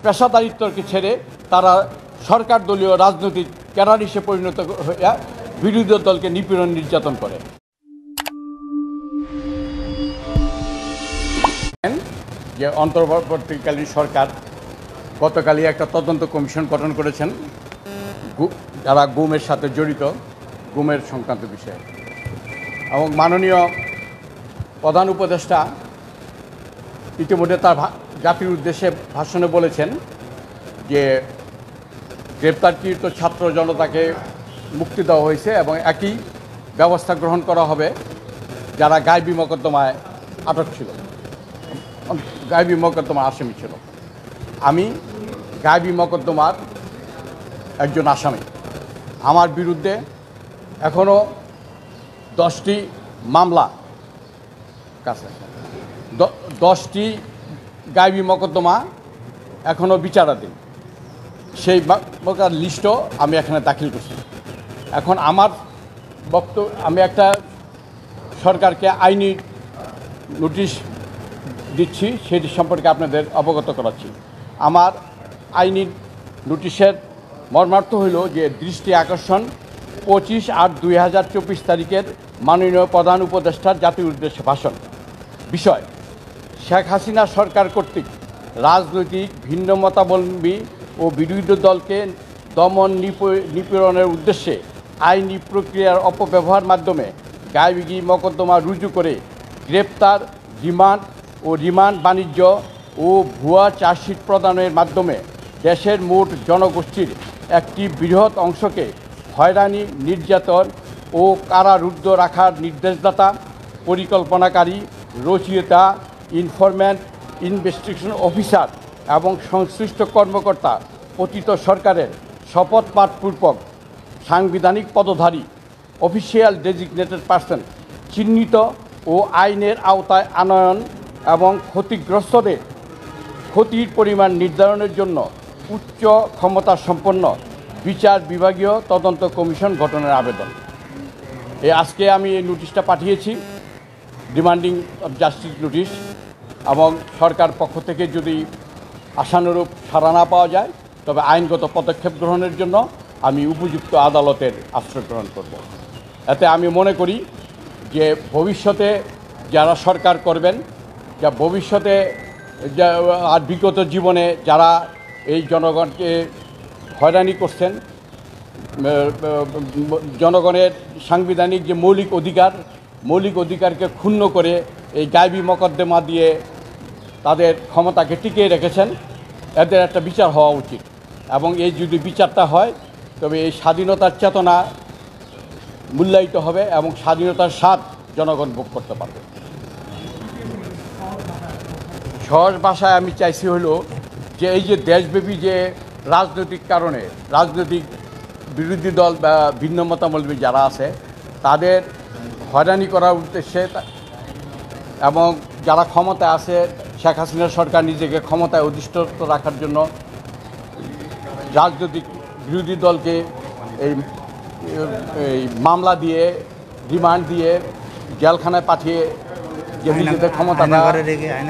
পেশাদারিত্বকে ছেড়ে তারা সরকার দলীয় রাজনৈতিক ক্যাডার পরিণত হয়ে বিরোধী দলকে নিপীড়ন নির্যাতন করে। যে অন্তর্বর্তীকালীন সরকার গতকালই একটা তদন্ত কমিশন গঠন করেছেন যারা গুমের সাথে জড়িত, গুমের সংক্রান্ত বিষয়ে, এবং মাননীয় প্রধান উপদেষ্টা ইতিমধ্যে তার জাতির উদ্দেশ্যে ভাষণে বলেছেন যে গ্রেপ্তারকৃত ছাত্র জনতাকে মুক্তি দেওয়া হয়েছে এবং একই ব্যবস্থা গ্রহণ করা হবে যারা গায়েবী মোকদ্দমায় আটক ছিল, গায়েবী মোকদ্দমার আসামি ছিল। আমি গায়েবী মোকদ্দমার একজন আসামি। আমার বিরুদ্ধে এখনও 10টি মামলা কাছে, 10টি গায়েবী মোকদ্দমা এখনও বিচারাধীন। সেই লিস্টও আমি এখানে দাখিল করছি। এখন আমার বক্তব্য, আমি একটা সরকারকে আইনি নোটিশ দিচ্ছি, সেটি সম্পর্কে আপনাদের অবগত করাচ্ছি। আমার আইনি নোটিশের মর্মার্থ হইল যে দৃষ্টি আকর্ষণ 25/8/2024 তারিখের মাননীয় প্রধান উপদেষ্টার জাতির উদ্দেশ্যে ভাষণ। বিষয়: শেখ হাসিনা সরকার কর্তৃক রাজনৈতিক ভিন্নমতাবলম্বী ও বিরোধী দলকে দমন নিপীড়নের উদ্দেশ্যে আইনি প্রক্রিয়ার অপব্যবহার মাধ্যমে গায়েবী মোকদ্দমা রুজু করে গ্রেপ্তার, রিমান্ড বাণিজ্য ও ভুয়া চার্জশিট প্রদানের মাধ্যমে দেশের মোট জনগোষ্ঠীর একটি বৃহৎ অংশকে হয়রানি, নির্যাতন ও কারারুদ্ধ রাখার নির্দেশদাতা, পরিকল্পনাকারী, রচয়িতা, ইনফরম্যান্ট, ইনভেস্টিগেশন অফিসার এবং সংশ্লিষ্ট কর্মকর্তা পতিত সরকারের শপথ পাঠপূর্বক সাংবিধানিক পদধারী অফিসিয়াল ডেজিগনেটেড পার্সন চিহ্নিত ও আইনের আওতায় আনয়ন এবং ক্ষতিগ্রস্তদের ক্ষতির পরিমাণ নির্ধারণের জন্য উচ্চ ক্ষমতাসম্পন্ন বিচার বিভাগীয় তদন্ত কমিশন গঠনের আবেদন। আজকে আমি এই নোটিশটা পাঠিয়েছি, ডিমান্ডিং অফ জাস্টিস নোটিশ, এবং সরকার পক্ষ থেকে যদি আশানুরূপ সাড়া না পাওয়া যায় তবে আইনগত পদক্ষেপ গ্রহণের জন্য আমি উপযুক্ত আদালতের আশ্রয় গ্রহণ করব। এতে আমি মনে করি যে ভবিষ্যতে যারা সরকার করবেন, যা ভবিষ্যতে আর বিগত জীবনে যারা এই জনগণকে হয়রানি করছেন, জনগণের সাংবিধানিক যে মৌলিক অধিকারকে ক্ষুণ্ণ করে এই গায়েবী মোকদ্দমা দিয়ে তাদের ক্ষমতাকে টিকিয়ে রেখেছেন, এদের একটা বিচার হওয়া উচিত। এবং এই যদি বিচারটা হয় তবে এই স্বাধীনতার চেতনা মূল্যায়িত হবে এবং স্বাধীনতার স্বাদ জনগণ ভোগ করতে পারবে। সহজ ভাষায় আমি চাইছি হলো যে এই যে দেশব্যাপী যে রাজনৈতিক কারণে রাজনৈতিক বিরোধী দল বা ভিন্ন মতাবলম্বী যারা আছে তাদের হয়রানি করার উদ্দেশ্যে এবং যারা ক্ষমতায় আছে, শেখ হাসিনা সরকার নিজেকে ক্ষমতায় অধিষ্ঠিত রাখার জন্য রাজনৈতিক বিরোধী দলকে এই মামলা দিয়ে, রিমান্ড দিয়ে, জেলখানায় পাঠিয়ে যে নিজেদের ক্ষমতাটা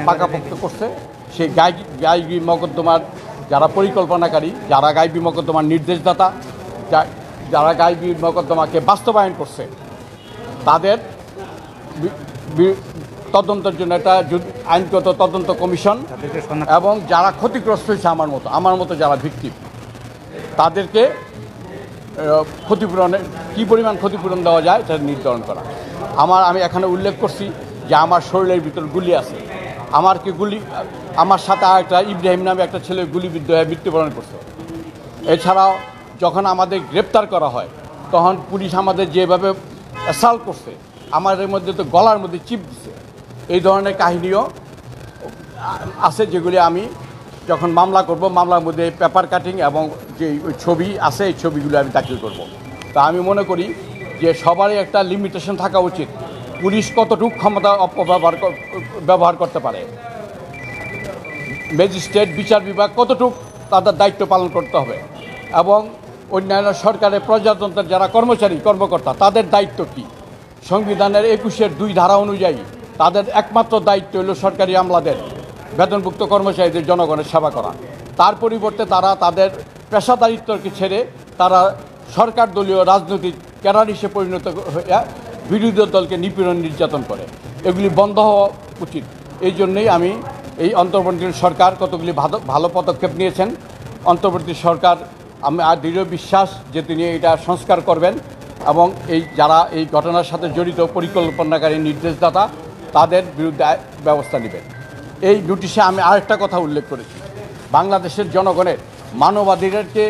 পাকাপোক্ত করছে, সেই গায়েবী মোকদ্দমার যারা পরিকল্পনাকারী, যারা গায়েবী মোকদ্দমার নির্দেশদাতা, যারা গায়েবী মোকদ্দমাকে বাস্তবায়ন করছে, তাদের তদন্তের জন্য একটা আইনগত তদন্ত কমিশন এবং যারা ক্ষতিগ্রস্ত হয়েছে আমার মতো যারা ভিকটিম, তাদেরকে ক্ষতিপূরণের কী পরিমাণ ক্ষতিপূরণ দেওয়া যায় সেটা নির্ধারণ করা। আমি এখানে উল্লেখ করছি যে আমার শরীরের ভিতর গুলি আছে, আমার সাথে আরেকটা ইব্রাহিম নামে একটা ছেলে গুলিবিদ্ধ হয়ে মৃত্যুবরণ করছে। এছাড়াও যখন আমাদের গ্রেপ্তার করা হয় তখন পুলিশ আমাদের যেভাবে অ্যাসাল্ট করছে, আমাদের মধ্যে তো গলার মধ্যে চিপ দিচ্ছে, এই ধরনের কাহিনীও আছে, যেগুলি আমি যখন মামলা করব মামলার মধ্যে পেপার কাটিং এবং যে ছবি আছে এই ছবিগুলো আমি দাখিল করব। তা আমি মনে করি যে সবারই একটা লিমিটেশন থাকা উচিত, পুলিশ কতটুকু ক্ষমতা ব্যবহার করতে পারে, ম্যাজিস্ট্রেট, বিচার বিভাগ কতটুকু তাদের দায়িত্ব পালন করতে হবে, এবং অন্যান্য সরকারের প্রজাতন্ত্রের যারা কর্মকর্তা তাদের দায়িত্ব কী। সংবিধানের 21-2 ধারা অনুযায়ী তাদের একমাত্র দায়িত্ব হল সরকারি আমলাদের, বেতনভুক্ত কর্মচারীদের জনগণের সেবা করা। তার পরিবর্তে তারা তাদের পেশাদারিত্বকে ছেড়ে তারা সরকার দলীয় রাজনৈতিক ক্যাডার হিসেবে পরিণত হয়ে বিরোধী দলকে নিপীড়ন নির্যাতন করে। এগুলি বন্ধ হওয়া উচিত। এই জন্যই আমি এই অন্তর্বর্তী সরকার কতগুলি ভালো পদক্ষেপ নিয়েছেন। অন্তর্বর্তী সরকার আমি আর দৃঢ় বিশ্বাস যে তিনি এটা সংস্কার করবেন এবং এই যারা এই ঘটনার সাথে জড়িত পরিকল্পনাকারী নির্দেশদাতা তাদের বিরুদ্ধে ব্যবস্থা নেবেন। এই নোটিশে আমি আরেকটা কথা উল্লেখ করেছি, বাংলাদেশের জনগণের মানবাধিকারকে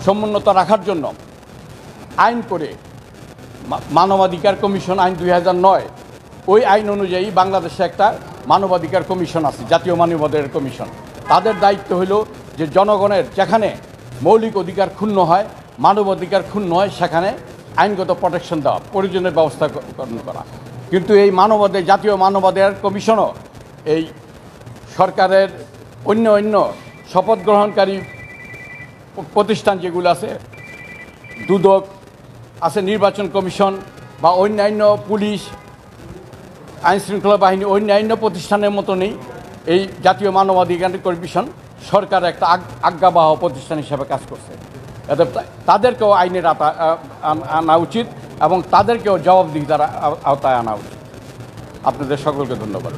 সমুন্নত রাখার জন্য আইন করে মানবাধিকার কমিশন আইন 2009 ওই আইন অনুযায়ী বাংলাদেশে একটা মানবাধিকার কমিশন আছে, জাতীয় মানবাধিকার কমিশন। তাদের দায়িত্ব হলো যে জনগণের যেখানে মৌলিক অধিকার ক্ষুণ্ণ হয়, মানবাধিকার ক্ষুণ্ণ হয়, সেখানে আইনগত প্রোটেকশন দেওয়া, প্রয়োজনের ব্যবস্থা করা। কিন্তু এই জাতীয় মানবাধিকার কমিশনও এই সরকারের অন্য শপথ গ্রহণকারী প্রতিষ্ঠান যেগুলো আছে, দুদক আছে, নির্বাচন কমিশন বা অন্যান্য পুলিশ, আইনশৃঙ্খলা বাহিনী, অন্যান্য প্রতিষ্ঠানের মতনই এই জাতীয় মানবাধিকার কমিশন সরকার একটা আজ্ঞাবহ প্রতিষ্ঠান হিসেবে কাজ করছে। এতে তাদেরকেও আইনের আনা উচিত এবং তাদেরকেও জবাবদিহিতার আওতায় আনা উচিত। আপনাদের সকলকে ধন্যবাদ।